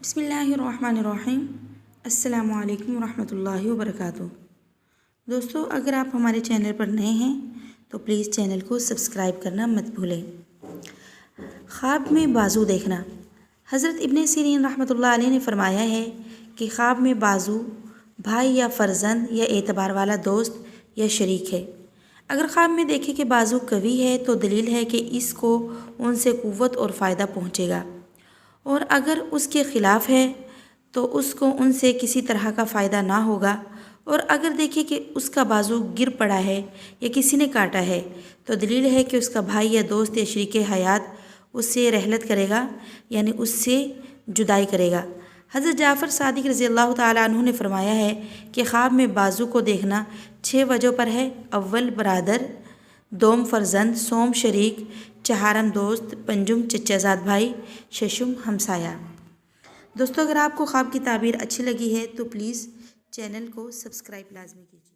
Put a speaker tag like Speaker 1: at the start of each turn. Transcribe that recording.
Speaker 1: बिस्मिल्लाहिर्रहमानिर्रहीम। अस्सलामुअलैकुम वरहमतुल्लाहि वबरकातुहू। दोस्तों, अगर आप हमारे चैनल पर नए हैं तो प्लीज़ चैनल को सब्सक्राइब करना मत भूलें। ख्वाब में बाजू देखना। हज़रत इब्ने सीरीन रहमतुल्लाह अलैह ने फरमाया है कि ख्वाब में बाजू भाई या फ़र्जंद या एतबार वाला दोस्त या शरीक है। अगर ख्वाब में देखे कि बाजू कवी है तो दलील है कि इसको उनसे क़ुव्वत और फ़ायदा पहुँचेगा, और अगर उसके ख़िलाफ़ है तो उसको उनसे किसी तरह का फ़ायदा ना होगा। और अगर देखे कि उसका बाजू गिर पड़ा है या किसी ने काटा है तो दलील है कि उसका भाई या दोस्त या शरीक हयात उससे रहलत करेगा, यानी उससे जुदाई करेगा। हज़रत जाफ़र सादिक रज़ी अल्लाह ताला अन्हु ने फरमाया है कि ख्वाब में बाजू को देखना 6 वजहों पर है। अव्वल बरादर, दोम फ़र्जंद, सोम शरीक, चहारम दोस्त, पंजुम चचाजाद भाई, शशुम हमसाया। दोस्तों, अगर आपको ख्वाब की ताबीर अच्छी लगी है तो प्लीज़ चैनल को सब्सक्राइब लाजमी कीजिए।